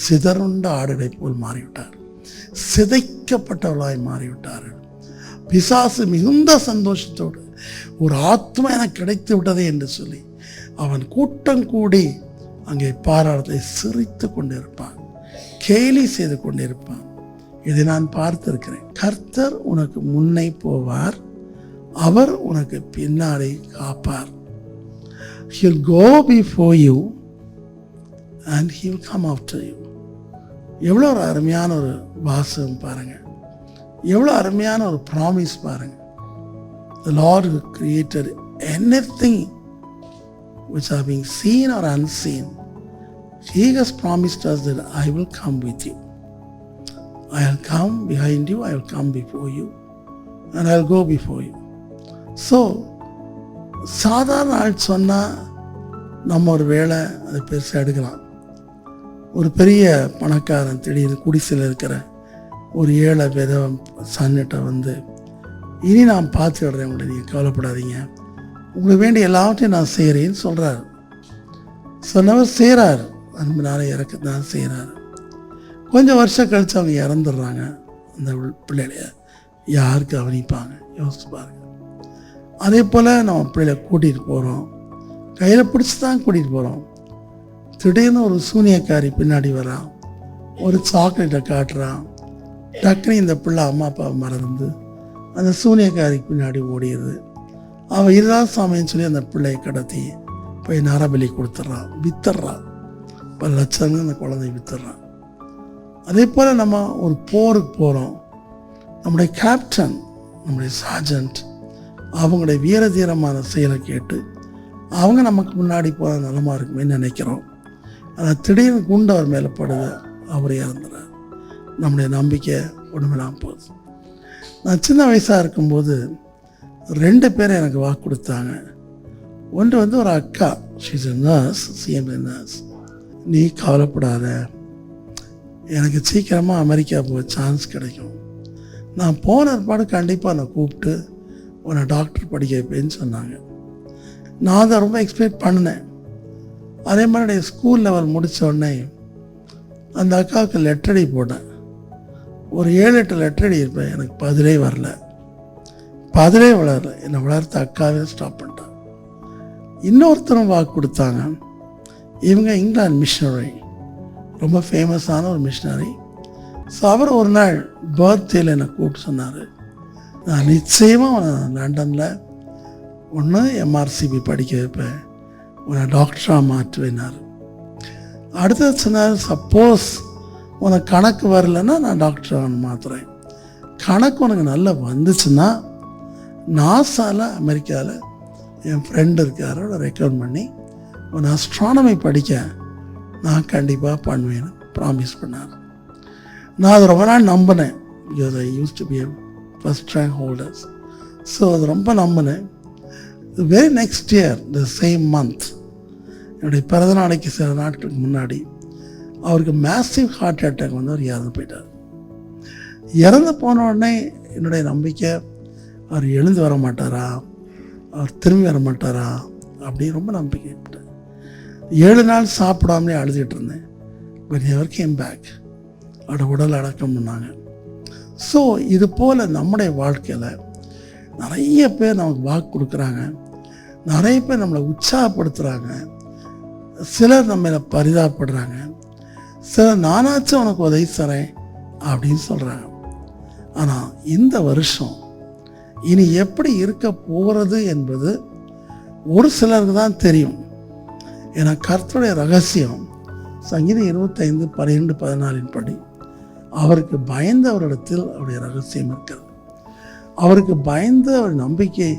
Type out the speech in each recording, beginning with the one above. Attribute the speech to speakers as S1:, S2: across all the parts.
S1: சிதறுண்ட ஆடுகளை போல் மாறிவிட்டார். சிதைக்கப்பட்டவர்களாய் மாறிவிட்டார்கள். பிசாசு மிகுந்த சந்தோஷத்தோடு ஒரு ஆத்மா எனக்கு கிடைத்து விட்டதே என்று சொல்லி அவன் கூட்டம் கூடி அங்கே பாராட்டத்தை சிரித்து கொண்டிருப்பான், கேலி செய்து கொண்டிருப்பான். இதை நான் பார்த்திருக்கிறேன். கர்த்தர் உனக்கு முன்னே போவார், அவர் உனக்கு பின்னாடி காப்பார். He'll go before you and he will come after you. எவ்வளோ ஒரு அருமையான ஒரு வாசகம் பாருங்க, எவ்வளோ அருமையான ஒரு ப்ராமிஸ் பாருங்க. The Lord who created anything which are being seen or unseen, He has promised us that I will come with you. I will come behind you, I will come before you, and I will go before you. So சாதாரண ஆள் சொன்னால் நம்ம ஒரு வேளை அதை பெருசாக எடுக்கலாம். ஒரு பெரிய பணக்காரன் திடீர்னு குடிசையில் இருக்கிற ஒரு ஏழை விதவம் சன்னிட்ட வந்து, இனி நான் பார்த்துக்கிடுறேன் உங்களை, நீங்கள் கவலைப்படாதீங்க, உங்களுக்கு வேண்டிய எல்லாவற்றையும் நான் செய்கிறேன்னு சொல்கிறார். சொன்னவர் செய்கிறார், அன்புனால இறக்கத்தான் செய்கிறார். கொஞ்சம் வருஷம் கழித்து அவங்க இறந்துடுறாங்க. அந்த பிள்ளைய யாருக்கு கவனிப்பாங்க? யோசிச்சு பாருங்க. அதே போல் நம்ம பிள்ளைகளை கூட்டிகிட்டு போகிறோம், கையில் பிடிச்சி தான் கூட்டிகிட்டு போகிறோம். திடீர்னு ஒரு சூனியக்காரி பின்னாடி வரான், ஒரு சாக்லேட்டை காட்டுறான். டக்குனு இந்த பிள்ளை அம்மா அப்பாவை மறந்து அந்த சூனியக்காரிக்கு பின்னாடி ஓடிடுது. அவன் இதுதான் சாமின்னு சொல்லி அந்த பிள்ளையை கடத்தி போய் நரபலி கொடுத்துட்றான், வித்துடுறான். பல லட்சங்கள் அந்த குழந்தை வித்துடுறான். அதே போல் நம்ம ஒரு போருக்கு போகிறோம், நம்முடைய கேப்டன், நம்முடைய சார்ஜன்ட் அவங்களுடைய வீரதீரமான செயலை கேட்டு அவங்க நமக்கு முன்னாடி போகிற நலமாக இருக்குமே நினைக்கிறோம். ஆனால் திடீர்னு குண்டு அவர் மேலே படுது, அவர் இறந்துறார். நம்முடைய நம்பிக்கை ஒன்றுமெல்லாம் போகுது. நான் சின்ன வயசாக இருக்கும்போது 2 பேர் எனக்கு வாக்கு கொடுத்தாங்க. ஒன்று வந்து ஒரு அக்கா, ஷீஸ் எ நர்ஸ், சிஎம்ஏ நர்ஸ். நீ கவலைப்படாத, எனக்கு சீக்கிரமாக அமெரிக்கா போக சான்ஸ் கிடைக்கும், நான் போன பாடு கண்டிப்பாக நான் கூப்பிட்டு உன்னை டாக்டர் படிக்க வைப்பேன்னு சொன்னாங்க. நான் அதை ரொம்ப எக்ஸ்பெக்ட் பண்ணினேன். அதே மாதிரி ஸ்கூல் லெவல் முடித்த உடனே அந்த அக்காவுக்கு லெட்டரடி போட்டேன். ஒரு 7-8 லெட்டரடி இருப்பேன், எனக்கு பதிலே வரல, பதிலே வளரல. என்னை வளர்த்த அக்காவே ஸ்டாப் பண்ணிட்டான். இன்னொருத்தரும் வாக்கு கொடுத்தாங்க. இவங்க இங்கிலாந்து மிஷனரி, ரொம்ப ஃபேமஸான ஒரு மிஷனரி. ஸோ அவர் ஒரு நாள் பர்த்டேயில் என்னை கூப்பிட்டு சொன்னார், நான் நிச்சயமாக லண்டனில் ஒன்று எம்ஆர்சிபி படிக்க வைப்பேன், உன்னை டாக்டராக மாற்றுவேனார். அடுத்தது சொன்னார், சப்போஸ் உனக்கு கணக்கு வரலைன்னா நான் டாக்டராக மாற்றுறேன், கணக்கு உனக்கு நல்லா வந்துச்சுன்னா நாசாவில் அமெரிக்காவில் என் ஃப்ரெண்டு இருக்காரோட ரெக்கமெண்ட் பண்ணி உன்னை அஸ்ட்ரானமி படிக்க நான் கண்டிப்பாக பண்ணுவேன்னு ப்ராமிஸ் பண்ணார். நான் அதை ரொம்ப நாள் நம்பினேன். Because I used to be first rank holders. So அது ரொம்ப நம்பினேன். Very next year the same month, என்னுடைய பிறந்த நாளைக்கு சில நாட்களுக்கு முன்னாடி அவருக்கு மேசிவ் ஹார்ட் அட்டாக் வந்து அவர் இறந்து போயிட்டார். இறந்து போன உடனே என்னுடைய நம்பிக்கை, அவர் எழுந்து வர மாட்டாரா, அவர் திரும்பி வர மாட்டாரா அப்படின்னு ரொம்ப நம்பிக்கைப்பட்டேன். 7 நாள் சாப்பிடாமலே அழுதுகிட்டு இருந்தேன். But ever came back. அவரோட உடல் அடக்கம் பண்ணாங்க. ஸோ இது போல் நம்முடைய வாழ்க்கையில் நிறைய பேர் நமக்கு வாக்கு கொடுக்குறாங்க, நிறைய பேர் நம்மளை உற்சாகப்படுத்துகிறாங்க, சிலர் நம்ம பரிதாபப்படுறாங்க, சிலர் நானாச்சும் உனக்கு உதவி தரேன் அப்படின்னு சொல்கிறாங்க. ஆனால் இந்த வருஷம் இனி எப்படி இருக்க போகிறது என்பது ஒரு சிலருக்கு தான் தெரியும். ஏன்னா கர்த்தருடைய ரகசியம் சங்கீதம் 25:12-14 படி, அவருக்கு பயந்தவரிடத்தில் அவருடைய ரகசியம் இருக்கிறது, அவருக்கு பயந்த அவர் நம்பிக்கை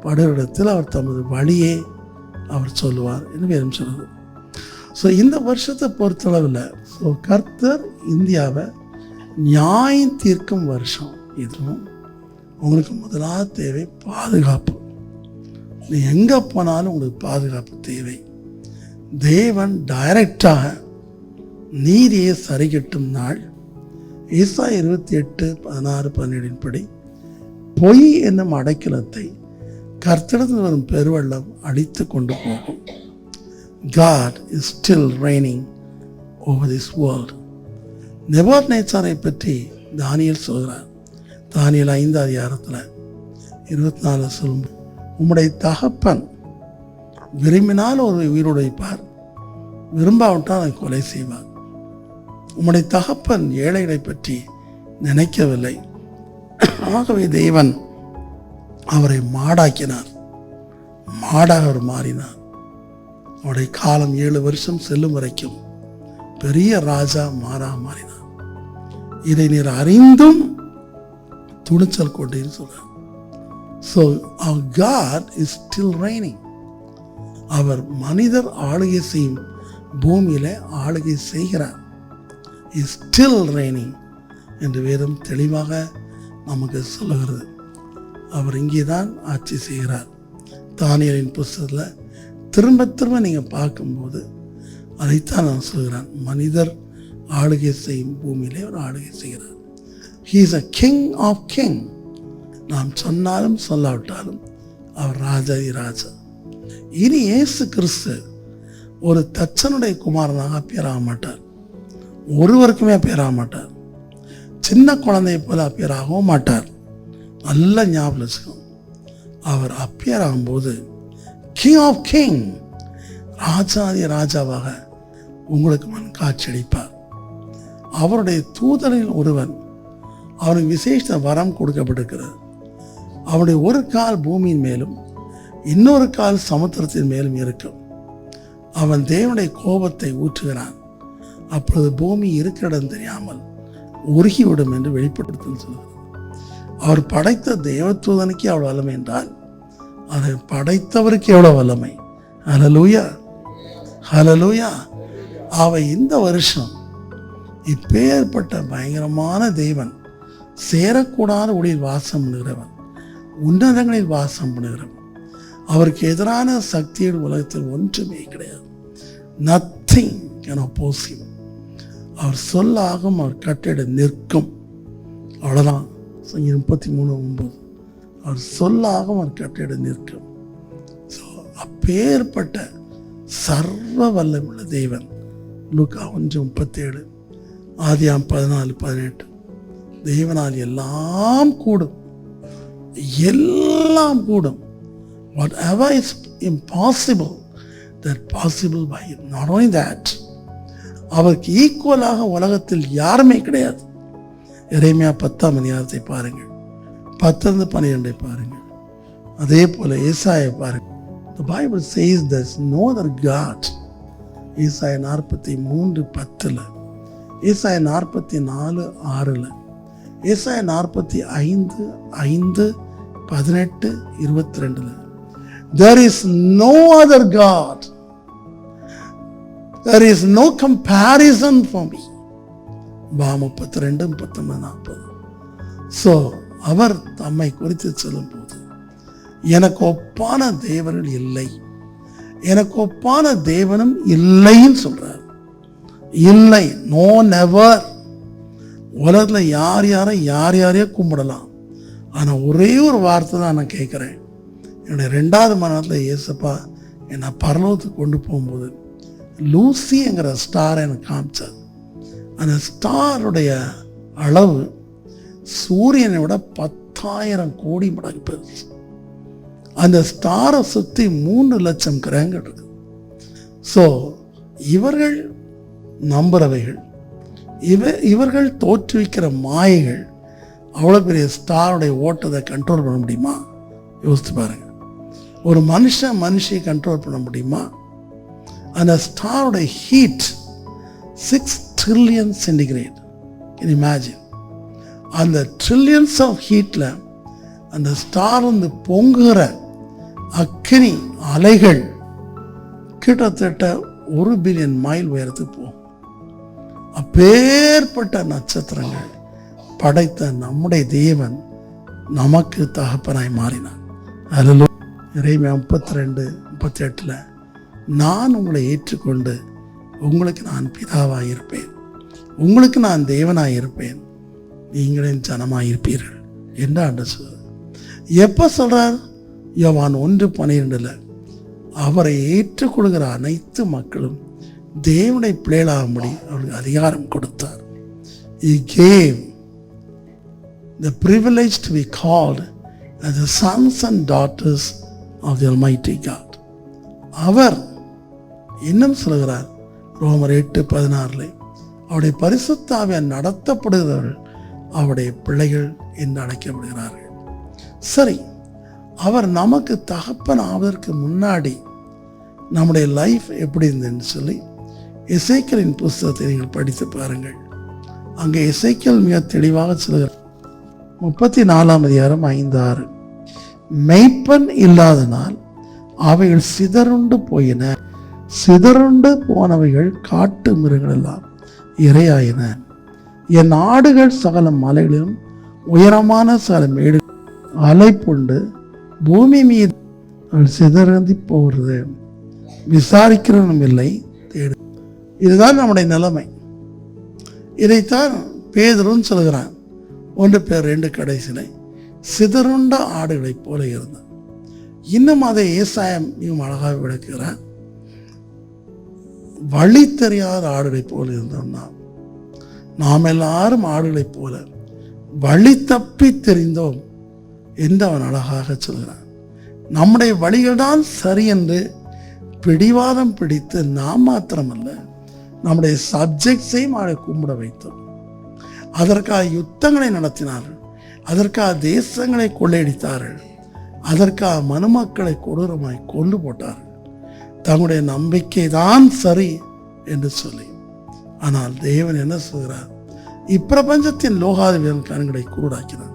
S1: படுவரிடத்தில் அவர் தமது வழியே அவர் சொல்லுவார் என்று வேறும் சொல்லுது. ஸோ இந்த வருஷத்தை பொறுத்தளவில் ஸோ கர்த்தர் இந்தியாவை நியாயம் தீர்க்கும் வருஷம். இதுவும் உங்களுக்கு முதலாவது தேவை பாதுகாப்பு. நீ எங்கே போனாலும் உங்களுக்கு பாதுகாப்பு தேவை. தேவன் டைரக்டாக நீதியை சரிகட்டும் நாள். ஏசாயா 28:16-17 படி, பொய் என்னும் அடைக்கலத்தை கர்த்தரிடத்தில் வரும் பெருவெள்ளம் அடித்து கொண்டு போகும். God is still reigning over this world. நேபுகாத்நேச்சாரை பற்றி தானியேல் சொல்கிறார். தானியேல் 5 அதிகாரத்தில் 24 சொல்லும், உம்முடைய தகப்பன் விரும்பினால் ஒரு உயிரோடு வைப்பார், விரும்பாவிட்டால் அதை கொலை செய்வார். உம்முடைய தகப்பன் ஏழைகளை பற்றி நினைக்கவில்லை, ஆகவே தேவன் அவரை மாடாக்கினார், மாடாக அவர் மாறினார். அவருடைய காலம் 7 வருஷம் செல்லும் வரைக்கும் பெரிய ராஜா மாறினார். இதை நீர் அறிந்தும் துணிச்சல் கொண்டேன்னு சொல்றார். So our God is still reigning. அவர் மனிதர் ஆளுகை செய்யும் பூமியில ஆளுகை செய்கிறார். is still reigning என்று வேதம் தெளிவாக நமக்கு சொல்லுகிறது. அவர் இங்கே தான் ஆட்சி செய்கிறார். தானியேலின் புஸ்தகத்தில் திரும்ப திரும்ப நீங்கள் பார்க்கும்போது அதைத்தான் நான் சொல்கிறேன். மனிதர் ஆளுகை செய்யும் பூமியிலே அவர் ஆளுகை செய்கிறார். He is a king of king. நாம் சொன்னாலும் சொல்லாவிட்டாலும் அவர் ராஜாதி ராஜா. இனி இயேசு கிறிஸ்து ஒரு தச்சனுடைய குமாரனாக அப்பியர் ஆக மாட்டார், ஒருவருக்குமே அப்பியர் ஆக மாட்டார், சின்ன குழந்தையை போல அப்பியர் ஆகவும் மாட்டார். நல்ல ஞாபகம் வச்சுக்கணும். அவர் அப்பியர் ஆகும்போது கிங் ஆஃப் கிங், ராஜாதி ராஜாவாக உங்களுக்கு முன் காட்சியளிப்பார். அவருடைய தூதரில் ஒருவன், அவனுக்கு விசேஷ வரம் கொடுக்கப்பட்டிருக்கிறது. அவருடைய ஒரு கால் பூமியின் மேலும் இன்னொரு கால் சமுத்திரத்தின் மேலும் இருக்கும். அவன் தேவனுடைய கோபத்தை ஊற்றுகிறான், அப்பொழுது பூமி இருக்கிற இடம் தெரியாமல் உருகிவிடும் என்று வெளிப்படுத்தும் சொல்கிறார். அவர் படைத்த தேவதூதனுக்கு எவ்வளவு வல்லமை என்றால் அதை படைத்தவருக்கு எவ்வளவு வல்லமை. ஹல்லேலூயா, ஹல்லேலூயா. அவை இந்த வருஷம் இப்பேற்பட்ட பயங்கரமான தேவன், சேரக்கூடாத ஒளியில் வாசம் பண்ணுகிறவன், உன்னதங்களில் வாசம் பண்ணுகிறவன், அவருக்கு எதிரான சக்திகள் உலகத்தில் ஒன்றுமே கிடையாது. Nothing can oppose him. அவர் சொல்லாகும், அவர் கட்டிட நிற்கும். அவ்வளோதான். 33:9 அவர் சொல்லாகும், அவர் கட்டிட நிற்கும். ஸோ அப்பேற்பட்ட சர்வ வல்லமுள்ள தேவன். லூக்கா 1:37, ஆதியாம் 14:18, தேவனால் எல்லாம் கூடும், எல்லாம் கூடும். Whatever is impossible, that possible by him. Not only that, அவருக்கு ஈக்குவலாக உலகத்தில் யாருமே கிடையாது. எரேமியா 10ஆம் அதிகாரத்தை பாருங்கள், 10-12 பாருங்கள். அதே போல ஏசாயை பாருங்கள். The Bible says there's no other God. ஏசாயா 43:10, ஏசாயா 44:6, ஏசாயா 45:5, 18, 22. There is no other God. There is no comparison for me. 32, 19, 40. So அவர் தம்மை குறித்து சொல்லும் போது, எனக்கு ஒப்பான தேவர்கள் இல்லை, எனக்கு ஒப்பான தேவனும் இல்லைன்னு சொல்றார். இல்லை, நோ நெவர். உலகத்தில் யார் யாரையோ கும்பிடலாம், ஆனால் ஒரே ஒரு வார்த்தை தான் நான் கேட்குறேன். என்னுடைய 2வது மரணத்தில் இயேசுப்பா என்னை பரலோகத்துக்கு கொண்டு போகும்போது லூசிங்கிற ஸ்டாரை எனக்கு காமிச்சார். அந்த ஸ்டாருடைய அளவு சூரியனை விட 10,000 கோடி மடங்கு பெருசு. அந்த ஸ்டாரை சுற்றி 3 லட்சம் கிரகங்கள் இருக்கு. ஸோ இவர்கள் நம்புறவைகள், இவர்கள் தோற்றுவிக்கிற மாயைகள் அவ்வளோ பெரிய ஸ்டாருடைய ஓட்டத்தை கண்ட்ரோல் பண்ண முடியுமா? யோசித்து பாருங்க. ஒரு மனுஷியை கண்ட்ரோல் பண்ண முடியுமா? அந்த ஸ்டாருடைய heat 6 trillion centigrade. Can imagine. அந்த ட்ரில்லியன்ஸ் ஆஃப் ஹீட்டில் அந்த ஸ்டார் வந்து பொங்குகிற அக்கினி அலைகள் கிட்டத்தட்ட 1 பில்லியன் மைல் உயரத்துக்கு போகும். அப்பேற்பட்ட நட்சத்திரங்கள் படைத்த நம்முடைய தேவன் நமக்கு தகப்பனாய் மாறினார். அதில் எரேமியா 32:38, நான் உங்களை ஏற்றுக்கொண்டு உங்களுக்கு நான் பிதாவாக இருப்பேன், உங்களுக்கு நான் தேவனாக இருப்பேன், நீங்களின் ஜனமாக இருப்பீர்கள் என்று ஆண்டவர் சொல்றார். எப்போ சொல்றார்? யோவான் 1:12, அவரை ஏற்றுக்கொள்கிற அனைத்து மக்களும் தேவனுடைய பிள்ளைகளாகும்படி அவருக்கு அதிகாரம் கொடுத்தார். He gave the privilege to be called as the sons and daughters of the Almighty God. அவர் இன்னும் சொல்கிறார் ரோமர் 8:16 அவருடைய பரிசுத்த ஆவியால் நடத்தப்படுகிறவர்கள் அவருடைய பிள்ளைகள் என்று அழைக்கப்படுகிறார்கள். சரி, அவர் நமக்கு தகப்பன் ஆவதற்கு முன்னாடி நம்முடைய லைஃப் எப்படி இருந்ததுன்னு சொல்லி எசேக்கியலின் புஸ்தகத்தை நீங்கள் படித்து பாருங்கள். அங்கே எசேக்கியல் மிக தெளிவாக சொல்கிறார். 34:5-6 மெய்ப்பன் இல்லாதனால் அவைகள் சிதறுண்டு போயின, சிதறுண்டு போனவைகள் காட்டு மிருகங்கள் எல்லாம் இரையாயின. என் ஆடுகள் சகல மலைகளிலும் உயரமான சகல மேடு அலைப்புண்டு பூமி மீது அவள் சிதறந்தி போகிறது, விசாரிக்கிறனும் இல்லை, தேடு. இதுதான் நம்முடைய நிலைமை. இதைத்தான் பேதுருன்னு சொல்கிறான் 1 பேதுரு 2 சிதறுண்ட ஆடுகளைப் போல இருந்தான். இன்னும் அதை ஏசாயம் மிகவும் அழகாக விளக்குகிறான். வழி தெரியாத ஆடுகளைப் போல இருந்தோம்னா நாம் எல்லாரும் ஆடுகளைப் போல வழி தப்பி தெரிந்தோம் என்று அவன் அழகாக சொல்கிறான். நம்முடைய வழிகள் தான் சரி என்று பிடிவாதம் பிடித்து நாம் மாத்திரமல்ல நம்முடைய சப்ஜெக்ட்ஸையும் அவளை கும்பிட வைத்தோம். அதற்காக யுத்தங்களை நடத்தினார்கள், அதற்காக தேசங்களை கொள்ளையடித்தார்கள், அதற்காக மனுமக்களை கொடூரமாய் கொண்டு போட்டார்கள், தங்களுடைய நம்பிக்கை தான் சரி என்று சொல்லி. ஆனால் தேவன் என்ன சொல்கிறார்? இப்பிரபஞ்சத்தின் லோகாதிபதியின் கண்களை குருடாக்கினார்.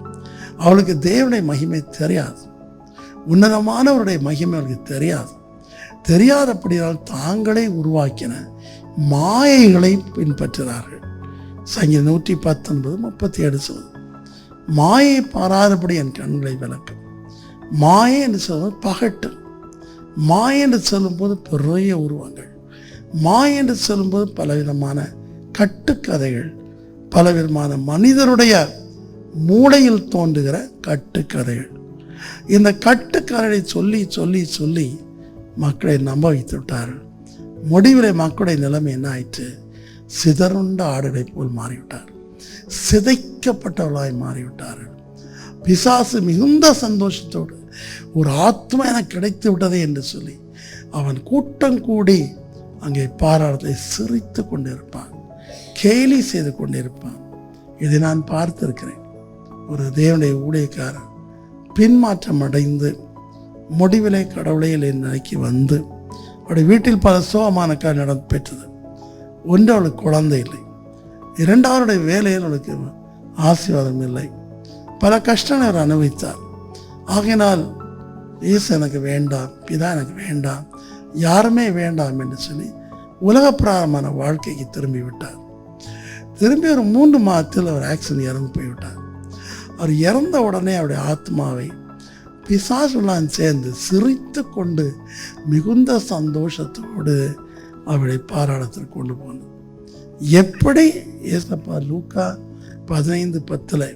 S1: அவளுக்கு தேவனுடைய மகிமை தெரியாது, உன்னதமானவருடைய மகிமை அவளுக்கு தெரியாது. தெரியாதபடியால் தாங்களே உருவாக்கின மாயைகளை பின்பற்றுகிறார்கள். சங்கீதம் 119:37 சொல்லுது, மாயை பாராதபடி என் கண்களை விளக்கும். மாயை என்று சொல்லும்போது பகட்டு, மாயை என்று சொல்லும்போது பெரிய உருவங்கள், மாயை என்று சொல்லும்போது பலவிதமான கட்டுக்கதைகள், பலவிதமான மனிதருடைய மூளையில் தோன்றுகிற கட்டுக்கதைகள். இந்த கட்டுக்கதைகளை சொல்லி சொல்லி சொல்லி மக்களை நம்ப வைத்து விட்டார்கள். முடிவிலே மக்களுடைய நிலைமை என்ன ஆயிற்று? சிதறுண்ட ஆடுகளை போல் மாறிவிட்டார், சிதைக்கப்பட்டவர்களாய் மாறிவிட்டார்கள். பிசாசு மிகுந்த சந்தோஷத்தோடு ஒரு ஆத்மா எனக்கு கிடைத்து விட்டதே என்று சொல்லி அவன் கூட்டம் கூடி அங்கே பாராட்டத்தை சிரித்து கொண்டிருப்பான், கேலி செய்து கொண்டிருப்பான். இதை நான் பார்த்திருக்கிறேன். ஒரு தேவனுடைய ஊழியக்காரர் பின்மாற்றம் அடைந்து முடிவிலே கடவுளையில் என் நிலைக்கு வந்து அவருடைய வீட்டில் பல சோகமான காரியம் பெற்றது. ஒன்று, அவளுக்கு குழந்தை இல்லை. 2வது வேலையில் அவளுக்கு ஆசீர்வாதம் இல்லை. பல கஷ்டங்களை அவர் அனுபவித்தார். ஆகையினால் இயேசு எனக்கு வேண்டாம், பிதா எனக்கு வேண்டாம், யாருமே வேண்டாம் என்று சொல்லி உலக பிரகாரமான வாழ்க்கைக்கு திரும்பி விட்டார். திரும்பி ஒரு 3 மாதத்தில் அவர் ஆக்சிடென்ட் இறந்து போய்விட்டார். அவர் இறந்த உடனே அவருடைய ஆத்மாவை பிசாசுலாம் சேர்ந்து சிரித்து கொண்டு மிகுந்த சந்தோஷத்தோடு அவளை பாராளத்தில் கொண்டு போனது. எப்படி ஏசப்பா லூக்கா 15:10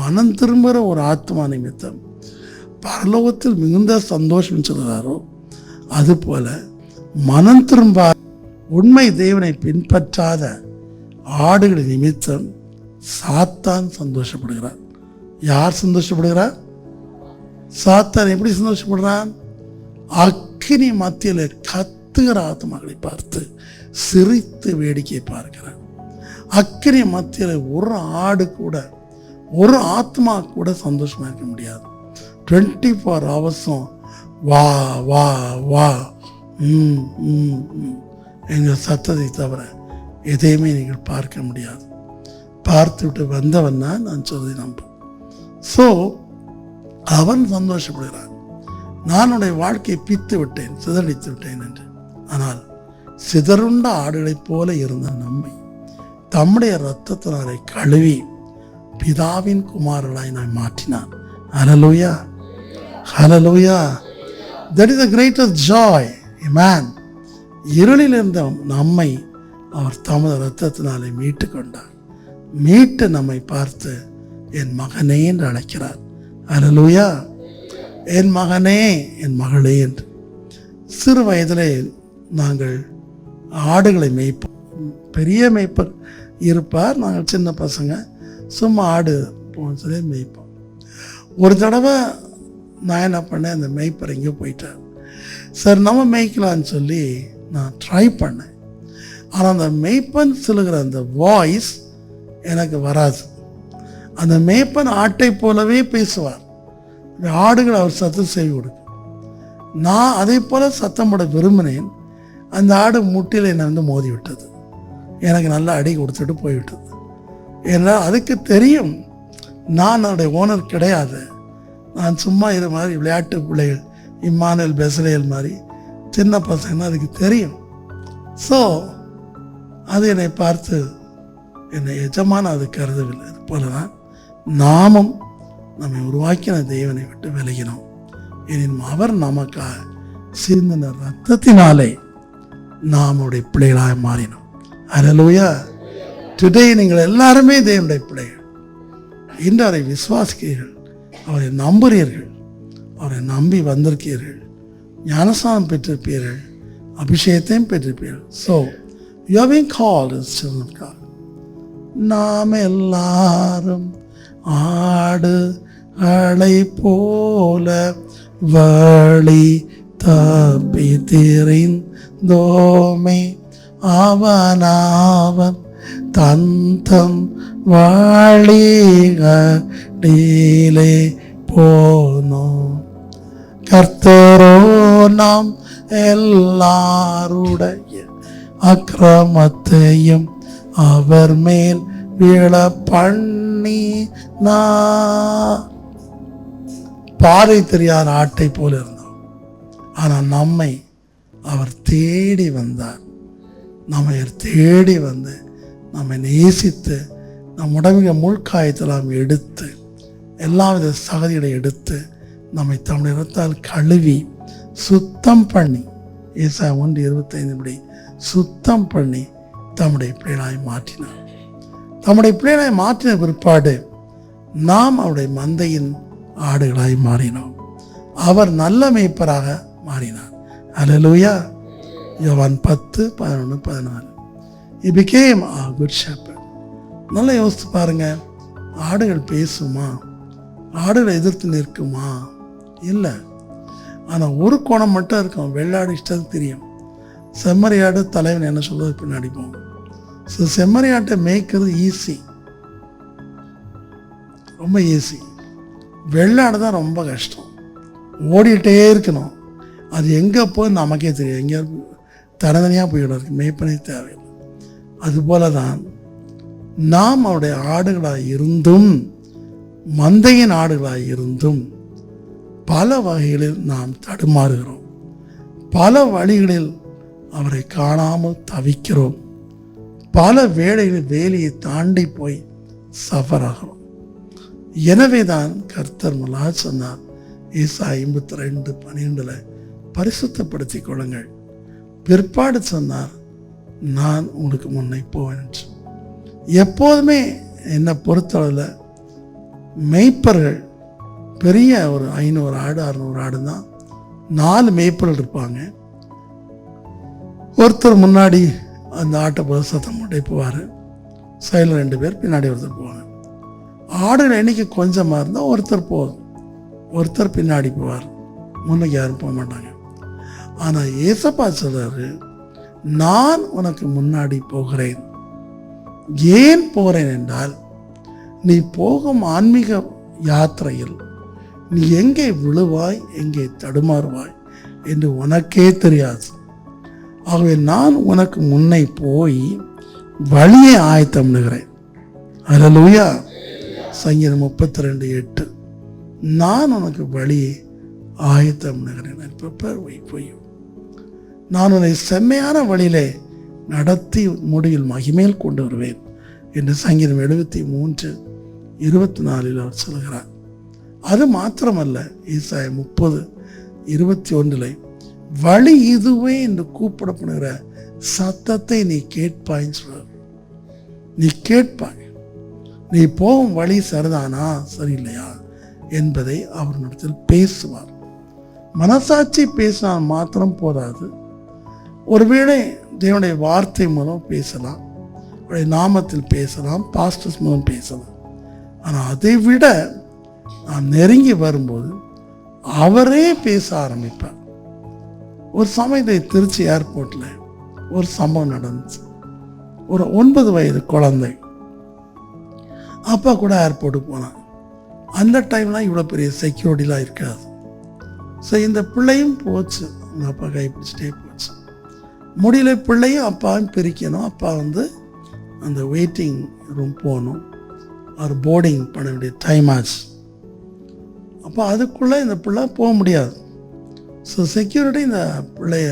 S1: மனம் திரும்புகிற ஒரு ஆத்மா நிமித்தம் பரலோகத்தில் மிகுந்த சந்தோஷம் சொல்கிறாரோ, அதுபோல மனம் திரும்ப உண்மை தேவனை பின்பற்றாத ஆடுகள் நிமித்தம் சாத்தான் சந்தோஷப்படுகிறார். யார் சந்தோஷப்படுகிறார்? சாத்தான். எப்படி சந்தோஷப்படுறான்? அக்கினி மத்தியில் கத்துகிற ஆத்மாக்களை பார்த்து சிரித்து வேடிக்கை பார்க்கிறான். அக்கினி மத்தியில் ஒரு ஆடு கூட, ஒரு ஆத்மா கூட சந்தோஷமா இருக்க முடியாது. 24 hours வா வா வா எங்கள் சத்தத்தை தவிர எதையுமே நீங்கள் பார்க்க முடியாது. பார்த்து விட்டு வந்தவன் தான் நான் சொல்வதை நம்ப. ஸோ அவன் சந்தோஷப்படுகிறான், நானுடைய வாழ்க்கையை பித்து விட்டேன், சிதறடித்து விட்டேன் என்று. ஆனால் சிதறுண்ட ஆடுகளைப் போல இருந்த நம்மை தம்முடைய இரத்தத்தினாலே கழுவி பிதாவின் குமாரர்களாய் நான் மாற்றினான். ஹல்லேலூயா, ஹல்லேலூயா. That is the greatest joy. Amen. இருளில் இருந்த நம்மை அவர் தமது இரத்தத்தினாலே மீட்டு கொண்டார். மீட்டு நம்மை பார்த்து என் மகனே என்று அழைக்கிறார். ஹல்லேலூயா. என் மகனே, என் மகளே என்று. சிறு வயதிலே நாங்கள் ஆடுகளை மேய்ப்போம். பெரிய மேய்ப்பர் இருப்பார். நாங்கள் சின்ன பசங்க சும்மா ஆடு போன்னு சொல்லி மேய்ப்போம். ஒரு தடவை நான் என்ன பண்ணேன், அந்த மேய்ப்பர் எங்கேயோ போயிட்டார். சரி நம்ம மேய்க்கலான்னு சொல்லி நான் ட்ரை பண்ணேன். ஆனால் அந்த மேய்ப்பன் சொல்லுகிற அந்த வாய்ஸ் எனக்கு வராது. அந்த மேய்ப்பன் ஆட்டை போலவே பேசுவார். ஆடுகள் அவர் சத்தம் செவி கொடுக்கும். நான் அதே போல் சத்தம் போட விரும்பினேன். அந்த ஆடு முட்டியில் என்னை வந்து மோதி விட்டது. எனக்கு நல்லா அடி கொடுத்துட்டு போய்விட்டது. ஏன்னா அதுக்கு தெரியும் நான் என்னுடைய ஓனர் கிடையாது. நான் சும்மா இது மாதிரி விளையாட்டு பிள்ளைகள், இம்மானுவேல் பெசலேல் மாதிரி சின்ன பசங்கன்னா அதுக்கு தெரியும். ஸோ அது என்னை பார்த்து என்னை எஜமான அது கருதவில்லை. அது போல தான் நாமும் நம்மை உருவாக்கின தேவனை விட்டு விலகினோம். எனினும் அவர் நமக்காக சிந்தின ரத்தத்தினாலே நாமுடைய பிள்ளைகளாக மாறினோம். அல்லேலூயா. டுடே நீங்கள் எல்லாருமே தேவனுடைய பிள்ளைகள். இன்று அவரை விசுவாசிக்கிறீர்கள், அவரை நம்புகிறீர்கள், அவரை நம்பி வந்திருக்கிறீர்கள், ஞானஸ்நானம் பெற்றிருப்பீர்கள், அபிஷேகத்தையும் பெற்றிருப்பீர்கள். So you have been called as children of God. நாம் எல்லாரும் ஆடுகளை போல வழி தப்பி திரிந்தோமே, அவனாவன் தந்தம் வழிகளிலே போனோம். கர்த்தரோ நாம் எல்லாருடைய அக்கிரமத்தையும் அவர் மேல் விழ பண்ணி பாதை தெரியாத ஆட்டை போல இருந்தோம். ஆனால் நம்மை அவர் தேடி வந்தார். நம்மை தேடி வந்து நம்மை நேசித்து நம் உடம்புல முள்காயத்தெல்லாம் எடுத்து எல்லாவித சகதிகளை எடுத்து நம்மை தம்முடைய இரத்தால் கழுவி சுத்தம் பண்ணி, ஏசாயா 1:25 படி சுத்தம் பண்ணி தம்முடைய பிள்ளைகளாய் மாற்றினார். தம்முடைய பிள்ளைகளாய் மாற்றின பிற்பாடு நாம் அவருடைய மந்தையின் ஆடுகளாய் மாறினோம். அவர் நல்ல மேய்ப்பராக மாறினார். அல்லேலூயா. யோவான் 10:11-14. He became a good shepherd. நல்லா யோசித்து பாருங்க. ஆடுகள் பேசுமா? ஆடுகளை எதிர்த்து நிற்குமா? இல்லை. ஆனால் ஒரு கோணம் மட்டும் இருக்கும். வெள்ளாடு இஷ்டத்துக்கு தெரியும். செம்மறியாடு தலைவன் என்ன சொல்வது பின்னாடி போகும். ஸோ செம்மறியாட்டை மேய்க்கிறது ஈஸி, ரொம்ப ஈஸி. வெள்ளாடு தான் ரொம்ப கஷ்டம். ஓடிட்டே இருக்கணும். அது எங்கே போய் நமக்கே தெரியும். எங்கேயா தனித்தனியாக போய்கிட்டு இருக்கு. மேய்ப்பனே தேவையில்லை. அதுபோல தான் நாம் அவருடைய ஆடுகளாக இருந்தும் மந்தையின் ஆடுகளாக இருந்தும் பல வகைகளில் நாம் தடுமாறுகிறோம். பல வழிகளில் அவரை காணாமல் தவிக்கிறோம். பல வேளைகளில் வேலையை தாண்டி போய் சஃபர் ஆகிறோம். எனவே தான் கர்த்தர் முலா சொன்னார், ஏசாயா 52:12 பரிசுத்தப்படுத்தி கொள்ளுங்கள். பிற்பாடு சொன்னார், நான் உங்களுக்கு முன்னே போவேன் என்று. எப்போதுமே என்னை பொறுத்தளவில் மேய்ப்பர்கள் பெரிய ஒரு 500 ஆடு 600 ஆடு தான் 4 மேய்ப்பர்கள் இருப்பாங்க. ஒருத்தர் முன்னாடி அந்த ஆட்டை போல சத்தம் போட்டே போவார். சைடில் 2 பேர், பின்னாடி ஒருத்தர் போவாங்க. ஆடுகள் எண்ணிக்கை கொஞ்சமாக இருந்தால் ஒருத்தர் போதும், ஒருத்தர் பின்னாடி போவார், முன்னுக்கு யாரும் போக மாட்டாங்க. ஆனால் ஏசப்பா சொல்றாரு, நான் உனக்கு முன்னாடி போகிறேன். ஏன் போகிறேன் என்றால், நீ போகும் ஆன்மீக யாத்திரையில் நீ எங்கே விழுவாய், எங்கே தடுமாறுவாய் என்று உனக்கே தெரியாது. ஆகவே நான் உனக்கு முன்னே போய் வழியை ஆயத்தம் பண்ணுகிறேன். அல்லேலூயா. சங்கீதம் 32:8. நான் உனக்கு வழியை ஆயத்தம் பண்ணுகிறேன். Prepare way for you. நான் உன்னை செம்மையான வழியிலே நடத்தி முடிவில் மகிமேல் கொண்டு வருவேன் என்று சங்கீதம் 73:24 அவர் சொல்கிறார். அது மாத்திரமல்ல, ஏசாயா 30:21 வழி இதுவே என்று கூப்பிடப்படுகிற சத்தத்தை நீ கேட்பாயின்னு சொல்றார். நீ கேட்பாய். நீ போகும் வழி சரிதானா சரியில்லையா என்பதை அவரிடத்தில் பேசுவார். மனசாட்சி பேசினால் மாத்திரம் போதாது. ஒருவேளை தேவனுடைய வார்த்தை மூலம் பேசலாம், உடைய நாமத்தில் பேசலாம், பாஸ்டர்ஸ் மூலம் பேசலாம். ஆனால் அதை விட நான் நெருங்கி வரும்போது அவரே பேச ஆரம்பிப்பார். ஒரு சமயத்தை திருச்சி ஏர்போர்ட்டில் ஒரு சம்பவம் நடந்துச்சு. ஒரு 9 வயது குழந்தை அப்பா கூட ஏர்போர்ட்டுக்கு போனான். அந்த டைம்லாம் இவ்வளோ பெரிய செக்யூரிட்டிலாம் இருக்காது. ஸோ இந்த பிள்ளையும் போச்சு, அவங்க அப்பா கைப்பிடிச்சிட்டே போச்சு. முடியல, பிள்ளையும் அப்பாவும் பிரிக்கணும். அப்பா அந்த வெயிட்டிங் ரூம் போகணும், அவர் போர்டிங் பண்ண வேண்டிய டைம் ஆச்சு. அப்போ அதுக்குள்ளே இந்த பிள்ளை போக முடியாது. ஸோ செக்யூரிட்டி இந்த பிள்ளைய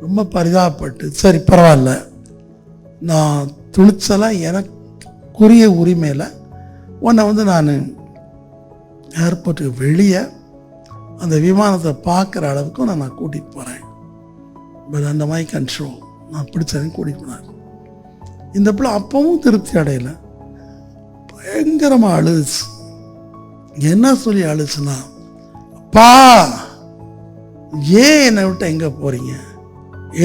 S1: ரொம்ப பரிதாபப்பட்டு, சரி பரவாயில்ல, நான் துணிச்சலாக எனக்குரிய உரிமையில் உன்னை நான் ஏர்போர்ட்டுக்கு வெளியே அந்த விமானத்தை பார்க்குற அளவுக்கு நான் கூட்டிகிட்டு போகிறேன், பட் அந்த மை கண்ட்ரோல், நான் பிடிச்சதையும் கூட்டிகிட்டு போனார். இந்த பிள்ளை அப்பவும் திருப்தி அடையலை, பயங்கரமாக அழுதுச்சு. என்ன சொல்லி அழுச்சுன்னா, அப்பா ஏன் என்னை விட்டு எங்கே போகிறீங்க,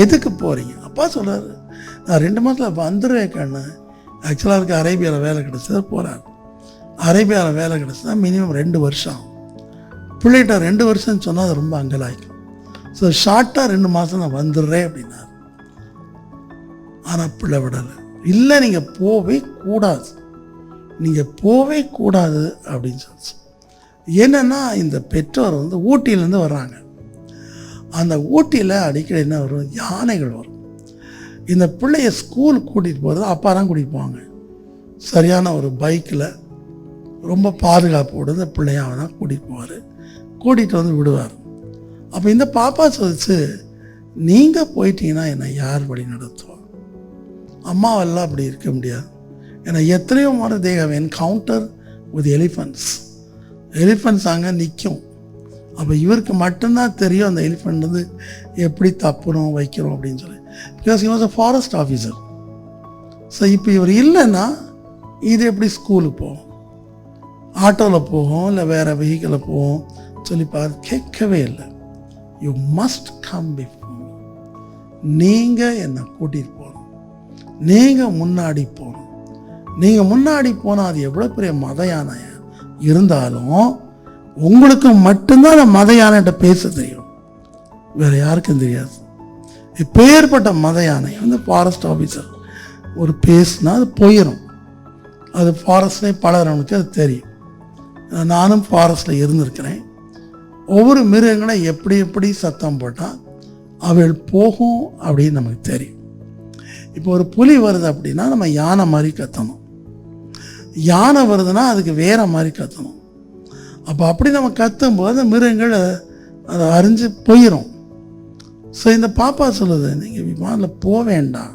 S1: எதுக்கு போகிறீங்க? அப்பா சொல்கிறாரு, நான் 2 மாதத்தில் வந்துடுவேன் கண்ணு. ஆக்சுவலாக இருக்க அரேபியாவில் வேலை கிடச்சதா போகிறார். அரேபியாவில் வேலை கிடச்சதா மினிமம் 2 வருஷம். பிள்ளைகிட்ட 2 வருஷம்னு சொன்னால் அது ரொம்ப அங்கலாய்க்கும். ஸோ ஷார்ட்டாக 2 மாதம் நான் வந்துடுறேன் அப்படின்னாரு. ஆனால் பிள்ளை விடலை. இல்லை, நீங்கள் போவே கூடாது, நீங்கள் போவே கூடாது அப்படின்னு சொல்லிச்சு. என்னென்னா இந்த பெற்றோர் ஊட்டியிலேருந்து வர்றாங்க. அந்த ஊட்டியில் அடிக்கடி என்ன வரும், யானைகள் வரும். இந்த பிள்ளைய ஸ்கூல் கூட்டிகிட்டு போகிறது அப்பா தான் கூட்டிகிட்டு போவாங்க. சரியான ஒரு பைக்கில் ரொம்ப பாதுகாப்போடு இந்த பிள்ளைய அவன் தான் கூட்டிகிட்டு போவார், கூட்டிகிட்டு விடுவார். அப்போ இந்த பாப்பா சொல்லிச்சு, நீங்கள் போயிட்டீங்கன்னா என்னை யார் வழி நடத்துவா? அம்மாவெல்லாம் அப்படி இருக்க முடியாது. ஏன்னா எத்தனையோ முறை they have encounter with elephants அங்கே நிற்கும். அப்போ இவருக்கு மட்டும்தான் தெரியும் அந்த எலிஃபண்ட் எப்படி தப்புறோம் வைக்கிறோம் அப்படின்னு சொல்லி. Because he was a forest officer. So இப்போ இவர் இல்லைன்னா இது எப்படி ஸ்கூலுக்கு போகும், ஆட்டோவில் போகும், இல்லை வேறு வெஹிக்கிளில் போகும் சொல்லி கேட்கவே இல்லை. You must come before me, நீங்கள் என்னை கூட்டிகிட்டு போகணும், நீங்கள் முன்னாடி போகணும். நீங்கள் முன்னாடி போனால் அது எவ்வளோ பெரிய மத யானை இருந்தாலும் உங்களுக்கு மட்டும்தான் அந்த மத யானைகிட்ட பேச தெரியும், வேறு யாருக்கும் தெரியாது. இப்பேற்பட்ட மத யானை ஃபாரஸ்ட் ஆஃபீஸர் ஒரு பேசுனா அது போயிடும். அது ஃபாரஸ்ட்லேயே பழகிறவனுக்கு அது தெரியும். நானும் ஃபாரஸ்ட்டில் இருந்திருக்கிறேன். ஒவ்வொரு மிருகங்களும் எப்படி எப்படி சத்தம் போட்டால் அவள் போகும் அப்படின்னு நமக்கு தெரியும். இப்போ ஒரு புலி வருது அப்படின்னா நம்ம யானை மாதிரி கத்தணும், யானை வருதுன்னா அதுக்கு வேற மாதிரி கத்தணும். அப்போ அப்படி நம்ம கத்தும்போது அந்த மிருகங்கள் அதை அறிஞ்சு போயிடும். ஸோ இந்த பாப்பா சொல்லுது, நீங்கள் விமானில் போக வேண்டாம்.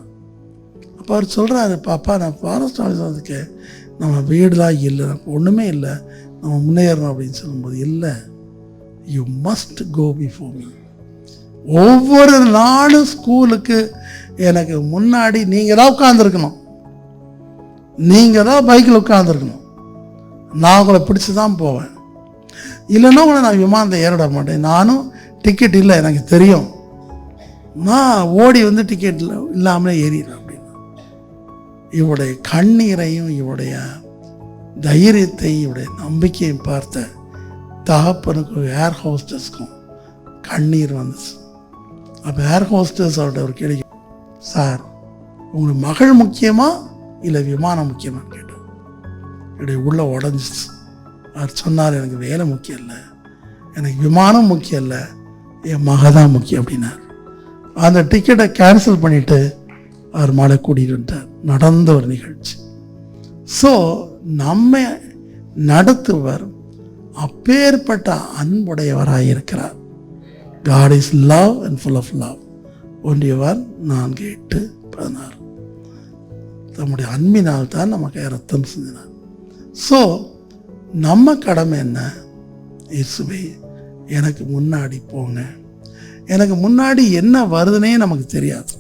S1: அப்போ அவர் சொல்கிறாரு, பாப்பா நான் ஃபாரஸ்ட் ஆஃபீஸருக்கு நம்ம வீடுலாம் இல்லை, ஒன்றுமே இல்லை, நம்ம முன்னேறணும் அப்படின்னு சொல்லும்போது, இல்லை, you must go before me. ஒவ்வொரு நாளும் ஸ்கூலுக்கு எனக்கு முன்னாடி நீங்கள் தான் உட்காந்துருக்கணும், நீங்கள் தான் பைக்கில் உட்காந்துருக்கணும், நான் உங்களை பிடிச்சி தான் போவேன். இல்லைன்னா உங்களை நான் விமானத்தை ஏறிட மாட்டேன். நானும் டிக்கெட் இல்லை எனக்கு தெரியும், நான் ஓடி டிக்கெட் இல்லாமலே ஏறிடுறேன் அப்படின்னு. இவருடைய கண்ணீரையும் இவருடைய தைரியத்தையும் இவருடைய நம்பிக்கையும் பார்த்த தகப்பனுக்கும் ஏர் ஹோஸ்டஸ்க்கும் கண்ணீர் வந்துச்சு. அப்போ ஏர் ஹோஸ்டஸ் அவர்கிட்ட ஒரு கேள்வி, சார் உங்களுக்கு மகள் முக்கியமா இல்லை விமானம் முக்கியமாக கேட்டேன். என்னுடைய உள்ள உடஞ்சிச்சு. அவர் சொன்னார், எனக்கு வேலை முக்கியம் இல்லை, எனக்கு விமானம் முக்கியம் இல்லை, என் மக தான் முக்கியம் அப்படின்னார். அந்த டிக்கெட்டை கேன்சல் பண்ணிவிட்டு அவர் மலை கூட்டிகிட்டு வந்துட்டார். நடந்த ஒரு நிகழ்ச்சி. ஸோ நம்ம நடத்துவர் அப்பேற்பட்ட அன்புடையவராக இருக்கிறார். God is love and full of love. 1 தம்முடைய அன்பினால் தான் நமக்கு ரத்தம் சிந்தினார். ஸோ நம்ம கடமை என்ன? இயேசுவே எனக்கு முன்னாடி போங்க. எனக்கு முன்னாடி என்ன வருதுன்னே நமக்கு தெரியாது,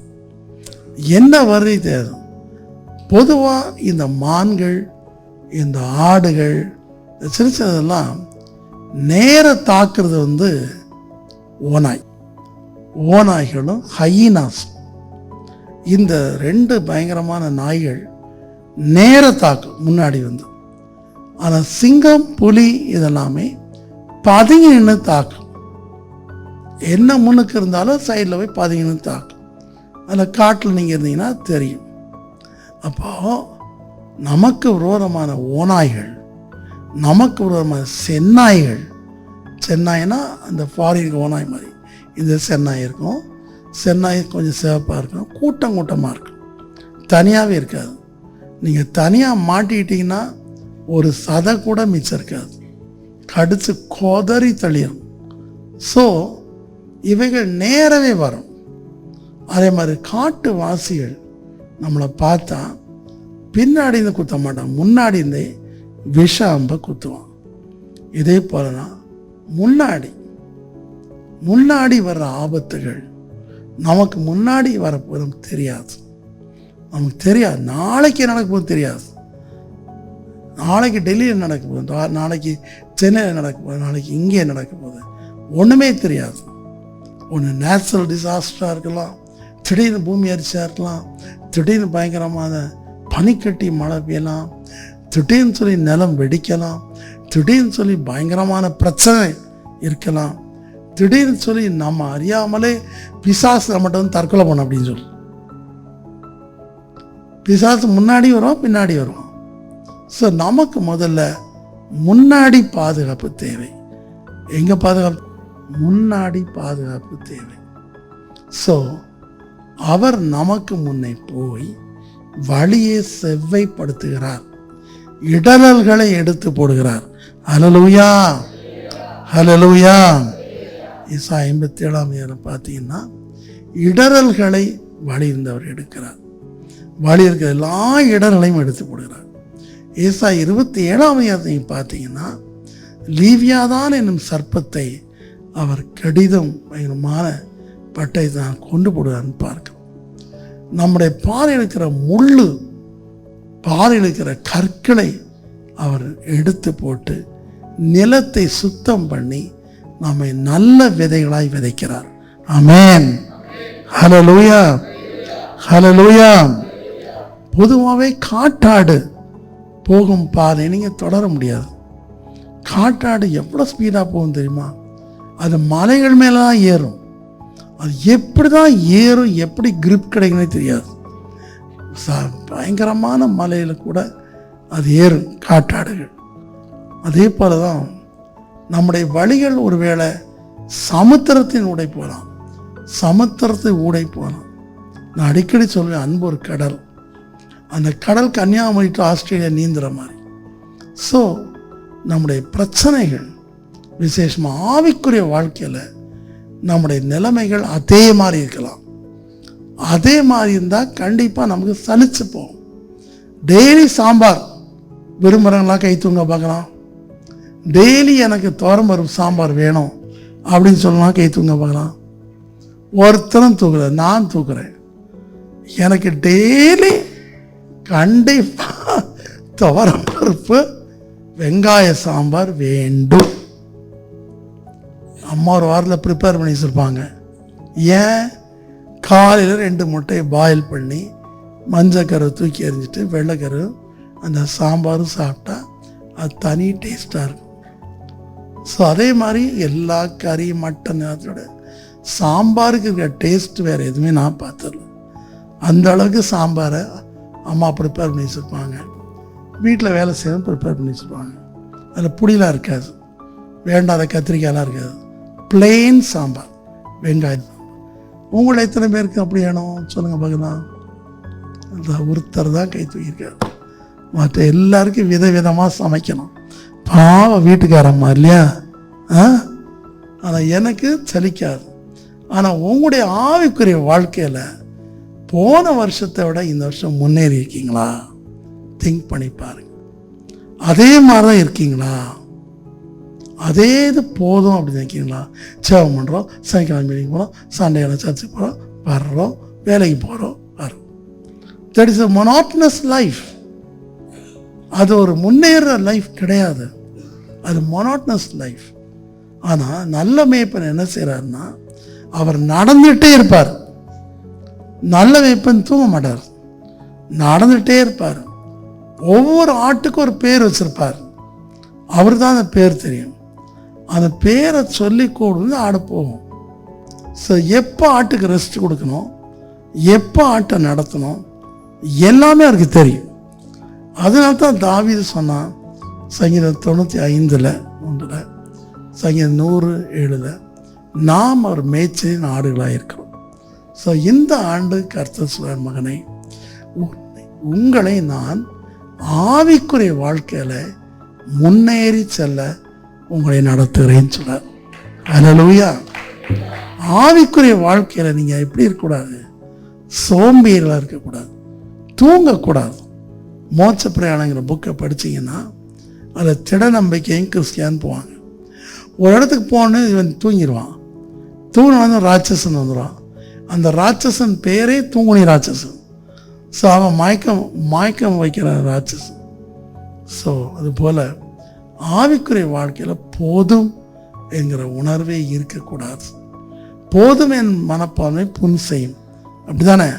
S1: என்ன வருது தெரியாது. பொதுவாக இந்த மான்கள், இந்த ஆடுகள், சின்ன சின்னதெல்லாம் நேர தாக்குறது ஓநாய்களும் ஹையினாஸ். இந்த 2 பயங்கரமான நாய்கள் நேர தாக்கும் முன்னாடி வந்து. ஆனால் சிங்கம், புலி இதெல்லாமே பதுங்கி நின்று தாக்கும். என்ன முன்னுக்கு இருந்தாலும் சைடில் போய் பதுங்கி நின்று தாக்கும். அதில் காட்டில் நீங்கள் இருந்தீங்கன்னா தெரியும். அப்போ நமக்கு விரோதமான ஓநாய்கள், நமக்கு விரோதமான செந்நாய்கள், செந்நாய்னா அந்த ஃபாரின் ஓநாய் மாதிரி இந்த செந்நாய் இருக்கும். செந்நாய் கொஞ்சம் சிவப்பாக இருக்கும், கூட்டம் கூட்டமாக இருக்கும், தனியாகவே இருக்காது. நீங்கள் தனியாக மாட்டிக்கிட்டிங்கன்னா ஒரு சதை கூட மிச்சம் இருக்காது, கடித்து கொதறி தள்ளிடும். ஸோ இவைகள் நேரவே வரும். அதே மாதிரி காட்டு வாசிகள் நம்மளை பார்த்தா பின்னாடி இருந்து குத்த மாட்டான், முன்னாடி இருந்தே விஷ அம்பை குத்துவான். இதே போலதான் முன்னாடி வர்ற ஆபத்துகள் நமக்கு முன்னாடி வரப்போதும் தெரியாது. நமக்கு தெரியாது நாளைக்கு நடக்க போது தெரியாது. நாளைக்கு டெல்லியில் நடக்க போகுது, நாளைக்கு சென்னையில் நடக்க போகுது, நாளைக்கு இங்கே நடக்க போகுது, ஒன்றுமே தெரியாது. ஒன்று நேச்சுரல் டிசாஸ்டராக இருக்கலாம், திடீர்னு பூமி அரிசியாக இருக்கலாம், திடீர்னு பயங்கரமான பனிக்கட்டி மழை பெய்யலாம், திடீர்னு சொல்லி நிலம் வெடிக்கலாம், திடீர்னு சொல்லி பயங்கரமான பிரச்சனை இருக்கலாம், திடீர்னு சொல்லி நம்ம அறியாமலே பிசாசு நம்மகிட்ட வந்து தற்கொலை பண்ண அப்படின்னு சொல்லி. பிசாசு முன்னாடி வரும், பின்னாடி வரும். ஸோ நமக்கு முதல்ல முன்னாடி பாதுகாப்பு தேவை. எங்கே பாதுகாப்பு? முன்னாடி பாதுகாப்பு தேவை. ஸோ அவர் நமக்கு முன்னே போய் வழியை செவ்வைப்படுத்துகிறார், இடரல்களை எடுத்து போடுகிறார். ஹல்லேலூயா, ஹல்லேலூயா. ஏசாயா 57 பார்த்தீங்கன்னா இடரல்களை வழி இருந்தவர் எடுக்கிறார், வழி இருக்கிற எல்லா இடர்களையும் எடுத்து போடுகிறார். ஏசாயா 27 பார்த்தீங்கன்னா லீவியாதான் என்னும் சர்ப்பத்தை அவர் கடிதம் பயங்கரமான பட்டை தான் கொண்டு போடுவார்னு பார்க்கிறோம். நம்முடைய பாறையில் இருக்கிற முள்ளு, பாறையில் இருக்கிற கற்களை அவர் எடுத்து போட்டு நிலத்தை சுத்தம் பண்ணி நம்மை நல்ல விதைகளாய் விதைக்கிறார். ஆமென், ஹல்லேலூயா, ஹல்லேலூயா. பொதுவாகவே காட்டாடு போகும் பாதை நீங்கள் தொடர முடியாது. காட்டாடு எவ்வளோ ஸ்பீடாக போகும் தெரியுமா? அது மலைகள் மேலே தான் ஏறும். அது எப்படி தான் ஏறும், எப்படி கிரிப் கிடைக்குன்னே தெரியாது. பயங்கரமான மலையில் கூட அது ஏறும் காட்டாடுகள். அதே போல தான் நம்முடைய வழிகள் ஒருவேளை சமுத்திரத்தின் ஊடை போகலாம், சமுத்திரத்தை ஊடை போகலாம். நான் அடிக்கடி சொல்வேன், அன்பு ஒரு கடல், அந்த கடல் கன்னியாகுமரி டு ஆஸ்திரேலியா நீந்துற மாதிரி. ஸோ நம்முடைய பிரச்சனைகள், விசேஷமாக ஆவிக்குரிய வாழ்க்கையில் நம்முடைய நிலைமைகள் அதே மாதிரி இருக்கலாம். அதே மாதிரி இருந்தால் கண்டிப்பாக நமக்கு சலிச்சு போகும். டெய்லி சாம்பார் விரும்புகிறவங்களா கை தூங்க பார்க்கலாம். டெய்லி எனக்கு துவரம்பருப்பு சாம்பார் வேணும் அப்படின்னு சொல்லலாம், கை தூங்க பார்க்கலாம். ஒருத்தரும் தூக்கல, நான் தூக்குறேன். எனக்கு டெய்லி கண்டிப்பாக துவரம்பருப்பு வெங்காய சாம்பார் வேண்டும். அம்மா ஒரு வாரத்தில் ப்ரிப்பேர் பண்ணி வச்சுருப்பாங்க. ஏன்? காலையில் 2 முட்டையை பாயில் பண்ணி மஞ்சக்கரு தூக்கி எறிஞ்சிட்டு வெள்ளைக்கரு அந்த சாம்பாரும் சாப்பிட்டா அது தனி டேஸ்ட்டாக இருக்கும். ஸோ அதே மாதிரி எல்லா கறி மட்டன் அதோட சாம்பாருக்கு இருக்கிற டேஸ்ட் வேறு எதுவுமே நான் பார்த்ததில்ல. அந்த அளவுக்கு சாம்பாரை அம்மா ப்ரிப்பேர் பண்ணி வச்சுருப்பாங்க. வீட்டில் வேலை செய்யணும் ப்ரிப்பேர் பண்ணி வச்சுருப்பாங்க. அதில் புளிலாம் இருக்காது, வேண்டாத கத்திரிக்காயெலாம் இருக்காது, பிளெயின் சாம்பார், வெங்காயம் சாம்பார். உங்களை எத்தனை பேருக்கு அப்படி வேணும் சொல்லுங்கள் பார்க்கலாம். அந்த ஒருத்தர் தான் கை தூக்கியிருக்காரு. மற்ற எல்லாருக்கும் விதவிதமாக சமைக்கணும். பாவம் வீட்டுக்காரம்மா இல்லையா? ஆனால் எனக்கு சலிக்காது. ஆனால் உங்களுடைய ஆவிக்குரிய வாழ்க்கையில் போன வருஷத்தை விட இந்த வருஷம் முன்னேறி இருக்கீங்களா? திங்க் பண்ணி பாருங்க. அதே மாதிரி தான் இருக்கீங்களா? அதே இது போதும் அப்படி நினைக்கிறீங்களா? சேவம் பண்ணுறோம், சனிக்கிழமை மீட்டிங் போகிறோம், சண்டே சர்ச்சுக்கு போகிறோம், வர்றோம், வேலைக்கு போகிறோம், வரோம். That is a monotonous life. அது ஒரு முன்னேற லைஃப் கிடையாது, அது மொனாட்டனஸ் லைஃப். ஆனால் நல்ல மேய்ப்பன் என்ன செய்கிறாருன்னா, அவர் நடந்துகிட்டே இருப்பார். நல்ல மேய்ப்பன் தூங்க மாட்டார், நடந்துகிட்டே இருப்பார். ஒவ்வொரு ஆட்டுக்கும் ஒரு பேர் வச்சிருப்பார். அவர் தான் அந்த பேர் தெரியும். அந்த பேரை சொல்லி கூடுந்து ஆட போகும். ஸோ எப்போ ஆட்டுக்கு ரெஸ்ட் கொடுக்கணும், எப்போ ஆட்டை நடத்தணும், எல்லாமே அவருக்கு தெரியும். அதனால தான் தாவீது சொன்னான், சங்கீதம் 95:1, சங்கீதம் 107, நாம் அவர் மேய்ச்சலின் ஆடுகளாக இருக்கிறோம். ஸோ இந்த ஆண்டு கர்த்தர் சொல்றார், மகனை, உங்களை நான் ஆவிக்குரிய வாழ்க்கையில் முன்னேறி செல்ல உங்களை நடத்துகிறேன்னு சொல்றார். அல்லேலூயா. ஆவிக்குரிய வாழ்க்கையில் நீங்கள் எப்படி இருக்கக்கூடாது, சோம்பேறிகளாக இருக்கக்கூடாது, தூங்கக்கூடாது. மோட்ச பிரயாணங்கிற புக்கை படித்தீங்கன்னா அதில் திட நம்பிக்கையும் கிறிஸ்டியான்னு போவாங்க. ஒரு இடத்துக்கு போன்னு இவன் தூங்கிடுவான். தூங்கின ராட்சசன் வந்துடுவான். அந்த ராட்சசன் பேரே தூங்குனி ராட்சசன். ஸோ அவன் மயக்கம் வைக்கிற ராட்சசன். ஸோ அதுபோல் ஆவிக்குரிய வாழ்க்கையில் போதும் என்கிற உணர்வே இருக்கக்கூடாது. போதும் என் மனப்பான்மை புன் செய்யும், அப்படி தானே?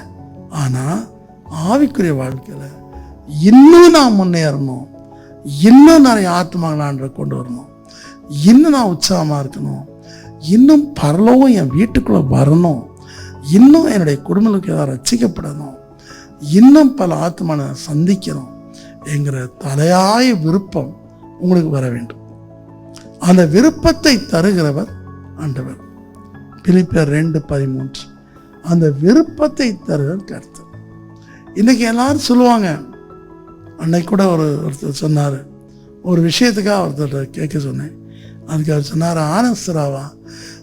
S1: ஆனால் ஆவிக்குரிய வாழ்க்கையில் இன்னும் நான் முன்னேறணும், இன்னும் நிறைய ஆத்மாக்களை கொண்டு வரணும், இன்னும் நான் உற்சாகமாக இருக்கணும், இன்னும் பரலோகம் என் வீட்டுக்குள்ளே வரணும், இன்னும் என்னுடைய குடும்பங்களுக்கு ஏதாவது ரட்சிக்கப்படணும், இன்னும் பல ஆத்மான சந்திக்கணும் என்கிற தலையாய விருப்பம் உங்களுக்கு வர வேண்டும். அந்த விருப்பத்தை தருகிறவர் ஆண்டவர். பிலிப்பியர் 2:13. அந்த விருப்பத்தை தருகிறவர் கர்த்தர். இன்னைக்கு எல்லாரும் சொல்லுவாங்க, அன்னைக்கு கூட ஒருத்தர் சொன்னார், ஒரு விஷயத்துக்காக ஒருத்தர் கேட்க சொன்னேன். அதுக்கு அவர் சொன்னார், ஆனஸ்தராவா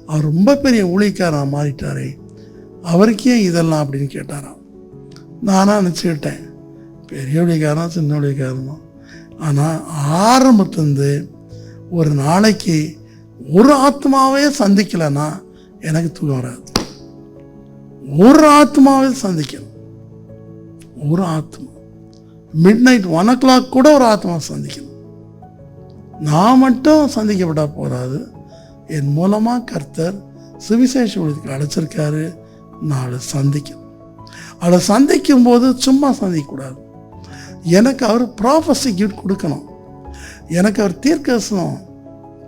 S1: அவர் ரொம்ப பெரிய ஊழியக்காரன் மாறிட்டாரே, அவருக்கே இதெல்லாம் அப்படின்னு கேட்டாராம். நானாக நினச்சிக்கிட்டேன், பெரிய ஊழியக்காரன் சின்ன ஊழியக்காரனோ, ஆனால் ஆரம்பத்துலேருந்து ஒரு நாளைக்கு ஒரு ஆத்மாவே சந்திக்கலைன்னா எனக்கு தூக்கம் வராது. ஒரு ஆத்மாவே சந்திக்கணும், ஒரு ஆத்மா. midnight 1 o'clock கூட ஒரு ஆத்மா சந்திக்கணும். நான் மட்டும் சந்திக்கப்பட்டா போகாது, என் மூலமாக கர்த்தர் சுவிசேஷ ஊழியத்துக்கு அழைச்சிருக்காரு, நான் அதை சந்திக்கணும். அதை சந்திக்கும் போது சும்மா சந்திக்கக்கூடாது. எனக்கு அவர் ப்ராஃபஸி கிஃப்ட் கொடுக்கணும், எனக்கு அவர் தீர்க்கதரிசனம்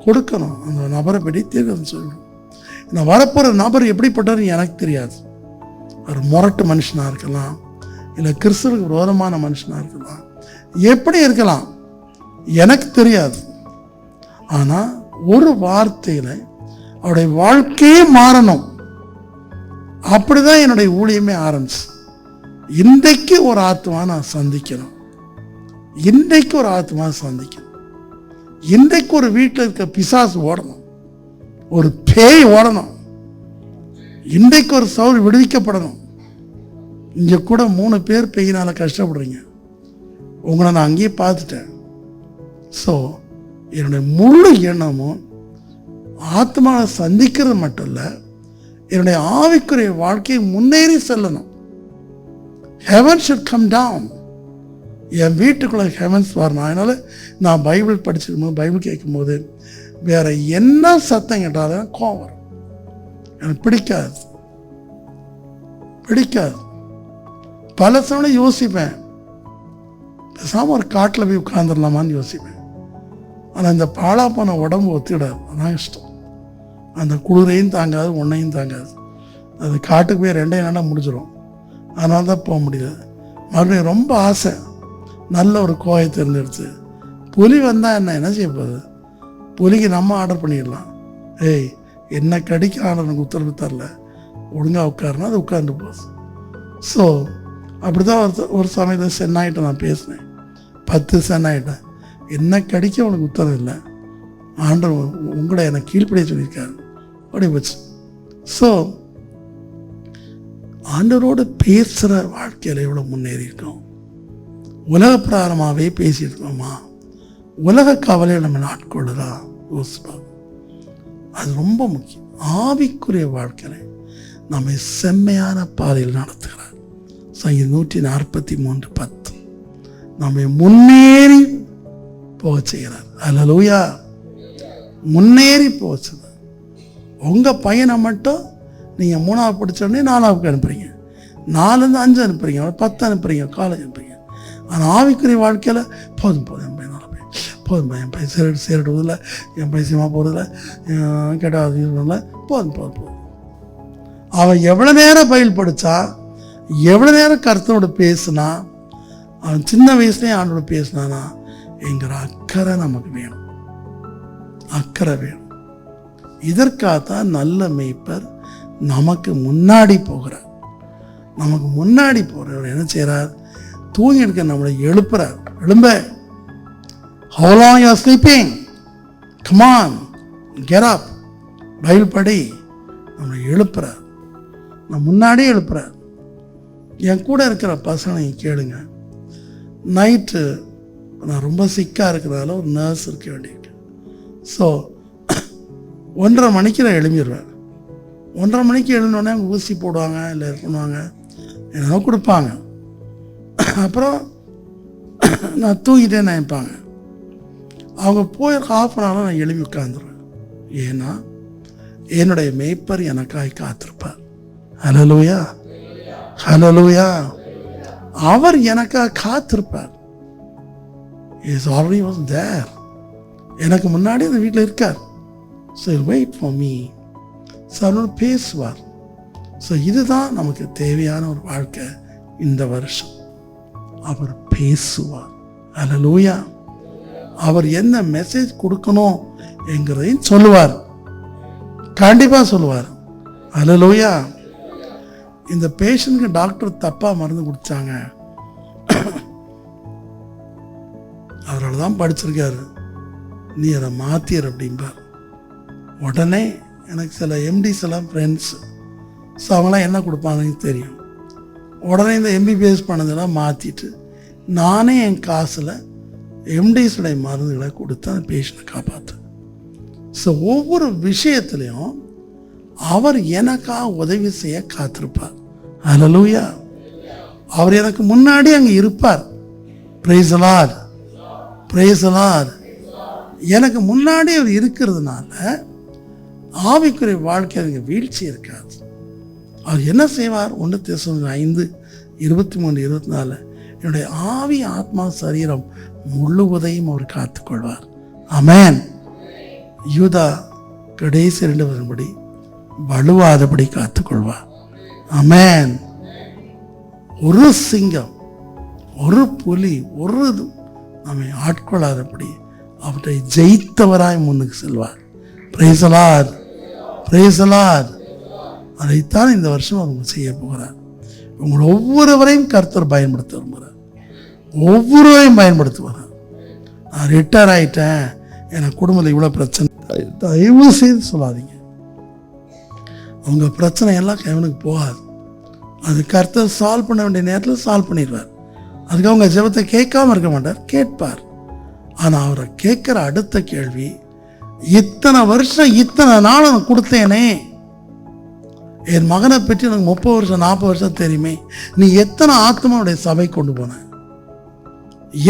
S1: கொடுக்கணும். அந்த நபரை பற்றி தீர்க்கதரிசனம் சொல்லணும். நான் வரப்போகிற நபர் எப்படிப்பட்டவர் எனக்கு தெரியாது. அவர் முரட்டு மனுஷனாக இருக்கலாம், இல்லை கிறிஸ்துவுக்கு விரோதமான மனுஷனாக இருக்கலாம், எப்படி இருக்கலாம் எனக்கு தெரியாது. ஆனால் ஒரு வார்த்தையில் அவருடைய வாழ்க்கையே மாறணும். அப்படிதான் என்னுடைய ஊழியமே ஆரம்பிச்சு. இன்றைக்கு ஒரு ஆத்மா நான் சந்திக்கணும், இன்றைக்கு ஒரு ஆத்மா சந்திக்கணும், இன்றைக்கு ஒரு வீட்டில் இருக்க பிசாசு ஓடணும், ஒரு பேய் ஓடணும், இன்றைக்கு ஒரு சவுல் விடுவிக்கப்படணும். இங்கே கூட 3 பேர் பேயினால் கஷ்டப்படுறீங்க, உங்களை நான் அங்கேயே பார்த்துட்டேன். ஸோ என்னுடைய முழு எண்ணமும் ஆத்மாவை சந்திக்கிறது மட்டும் இல்லை, என்னுடைய ஆவிக்குரிய வாழ்க்கையை முன்னேறி செல்லணும். Heaven should come down. என் வீட்டுக்குள்ளே ஹெவன்ஸ் வரணும். அதனால் நான் பைபிள் படிச்சிருக்கும்போது, பைபிள் கேட்கும்போது வேற என்ன சத்தம் கேட்டாலும் கோவம் வரும். எனக்கு பிடிக்காது. பல சமயம் யோசிப்பேன், பேசாமல் ஒரு காட்டில் போய் உட்காந்துடலாமான்னு யோசிப்பேன். ஆனால் இந்த பாழா போன உடம்பு ஒத்திடாது, அதான் இஷ்டம். அந்த குளிரையும் தாங்காது, ஒன்றையும் தாங்காது. அது காட்டுக்கு போய் 2 நாளாக முடிஞ்சிடும். அதனால தான் போக முடியாது. மறுபடியும் ரொம்ப ஆசை, நல்ல ஒரு கோயை தேர்ந்தெடுத்து. புலி வந்தால் என்ன செய்ய போகுது? புலிக்கு நம்ம ஆர்டர் பண்ணிடலாம். ஏய், என்ன கடிக்க ஆர்டருக்கு உத்தரவு தரல, ஒழுங்காக உட்காருனா அது உட்கார்ந்து போகுது. ஸோ அப்படி தான் ஒரு சமயத்தில் சென்னாயிட்ட நான் பேசினேன். 10 சென்னாயிட்டேன். என்ன கடிக்க உனக்கு உத்தரவு இல்லை, ஆண்டவர் உங்களை என்னை கீழ்ப்படிய சொல்லியிருக்காரு, அப்படி போச்சு. ஸோ ஆண்டவரோடு பேசுகிற வாழ்க்கையில் எவ்வளோ முன்னேறி இருக்கோம். உலக பிராரமாகவே பேசியிருக்கோமா? உலக கவலையை நம்ம நாட்கொள்ளுதா யோசிப்போம். அது ரொம்ப முக்கியம். ஆவிக்குரிய வாழ்க்கையில் நம்மை செம்மையான பாதையில் நடத்துகிறார். சங்கீதம் 143:10 நம்மை முன்னேறி போக செய்கிறார். அல்லேலூயா. முன்னேறி போக செய்கிறார். உங்கள் பையனை மட்டும் நீங்கள் 3ஆவது படித்தோடனே 4ஆவதுக்கு அனுப்புறீங்க. 4லேருந்து 5 அனுப்புறீங்க, 10 அனுப்புறீங்க, காலேஜ் அனுப்புறீங்க. ஆனால் ஆவிக்குரிய வாழ்க்கையில் போதும் என் பையன் நல்ல பையன், போதும் என் பையன் சேரிடுவதில்லை, என் பையன் சினிமா போகிறதில்ல, கெட்டாத போதும். அவன் எவ்வளோ நேரம் பயில் படித்தா, எவ்வளோ நேரம் கருத்தோடு பேசுனா, அவன் சின்ன வயசுலேயே ஆண்டோட பேசினானா என்கிற அக்கறை நமக்கு வேணும், அக்கறை வேணும். இதற்காகத்தான் நல்ல மேய்ப்பர் நமக்கு முன்னாடி போகிறார். நமக்கு முன்னாடி போகிறவர் என்ன செய்கிறார்? தூங்கி எடுக்க நம்மளை எழுப்புறார். எழும்ப, how long you are sleeping, come on, get up, Bible படி. நம்மளை எழுப்புறார், நான் முன்னாடியே எழுப்புறார். என் கூட இருக்கிற பசங்களை கேளுங்க. நைட்டு நான் ரொம்ப சிக்காக இருக்கிறதால ஒரு நர்ஸ் இருக்க வேண்டியிருக்கு. ஸோ 1:30 மணிக்கு நான் எழும்பிடுவேன். 1:30 மணிக்கு எழுந்தோடனே அவங்க ஊசி போடுவாங்க, இல்லை பண்ணுவாங்க, என்னென்ன கொடுப்பாங்க. அப்புறம் நான் தூங்கிட்டே நினைப்பாங்க. அவங்க போய் ½ மணி நேரம் நான் எழுப்பி உட்காந்துருவேன். ஏன்னா என்னுடைய மேய்ப்பர் எனக்காக காத்திருப்பார். ஹல்லேலூயா, ஹல்லேலூயா. அவர் எனக்காக காத்திருப்பார். Is already was there. எனக்கு முன்னாடி அந்த வீட்டில் இருக்கார். So wait for me. So அவரோட பேசுவார். ஸோ இதுதான் நமக்கு தேவையான ஒரு வாழ்க்கை இந்த வருஷம். அவர் பேசுவார். ஹல்லேலூயா. அவர் என்ன மெசேஜ் கொடுக்கணும் என்கிறதையும் சொல்லுவார், கண்டிப்பாக சொல்லுவார். ஹல்லேலூயா. இந்த பேஷண்ட்க்கு டாக்டர் தப்பாக மருந்து கொடுத்தாங்க, அவரால் தான் படிச்சிருக்காரு, நீ அதை மாற்றியர் அப்படிம்பார். உடனே எனக்கு சில எம்டிஸ் எல்லாம் ஃப்ரெண்ட்ஸு. ஸோ அவங்களாம் என்ன கொடுப்பாங்கன்னு தெரியும். உடனே இந்த எம்பிபிஎஸ் பண்ணதெல்லாம் மாற்றிட்டு நானே என் காசில் எம்டிஸுடைய மருந்துகளை கொடுத்து அந்த பேஷண்ட்டை காப்பாற்று. ஸோ ஒவ்வொரு விஷயத்துலையும் அவர் எனக்காக உதவி செய்ய காத்திருப்பார். ஹல்லேலூயா. அவர் எனக்கு முன்னாடி அங்கே இருப்பார். Praise the Lord, praise the Lord. எனக்கு முன்னாடி அவர் இருக்கிறதுனால ஆவிக்குரிய வாழ்க்கை அதுக்கு வீழ்ச்சி இருக்காது. அவர் என்ன செய்வார்? 1 தெசலோனிக்கேயர் 5:23-24 என்னுடைய ஆவி, ஆத்மா, சரீரம் முழுவதையும் அவர் காத்துக்கொள்வார். ஆமென். யூதா கடைசி 2 வரும்படி வலுவாதபடி காத்துக்கொள்வார். ஆமென். ஒரு சிங்கம், ஒரு புலி, ஒரு நம்மை ஆட்கொள்ளாதபடி அவற்றை ஜெயித்தவராய் முன்னுக்கு செல்வார். Praise the Lord, praise the Lord. அதைத்தான் இந்த வருஷம் அவங்க செய்ய போகிறார். உங்களை ஒவ்வொருவரையும் கர்த்தர் பயன்படுத்த விரும்புகிறார். ஒவ்வொருவரையும் பயன்படுத்துவார். நான் ரிட்டையர் ஆகிட்டேன், எனக்கு குடும்பத்தில் இவ்வளோ பிரச்சனை, தயவு செய்து சொல்லாதீங்க. உங்கள் பிரச்சனை எல்லாம் அவனுக்கு போகாது. அது கர்த்தர் சால்வ் பண்ண வேண்டிய நேரத்தில் சால்வ் பண்ணிடுவார். அதுக்கு அவங்க ஜெபத்தை கேட்காம இருக்க மாட்டார், கேட்பார். ஆனால் அவரை கேட்குற அடுத்த கேள்வி, இத்தனை வருஷம் இத்தனை நாள் நான் கொடுத்தேனே, என் மகனை பற்றி எனக்கு 30 வருஷம் 40 வருஷம் தெரியுமே, நீ எத்தனை ஆத்மாவுடைய சபை கொண்டு போன,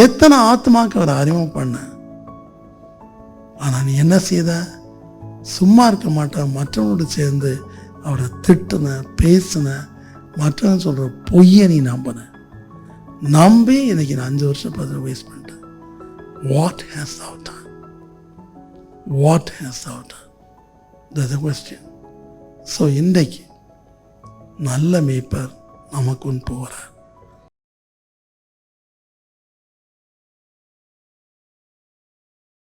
S1: எத்தனை ஆத்மாவுக்கு அவரை அறிமுகம் பண்ண, ஆனால் நீ என்ன செய்த? சும்மா இருக்க மாட்டேன், மற்றவங்களோடு சேர்ந்து அவரை திட்டுன, பேசின, மற்றவங்க சொல்கிற பொய்யை நீ நம்பி இன்னைக்கு நான் 5 வருஷம் 10 வேஸ்ட் பண்ணிட்டேன். What has thou done? What has thou done? That's the question. So இன்றைக்கு நல்ல மேய்ப்பர் நமக்குன் போகிறார்.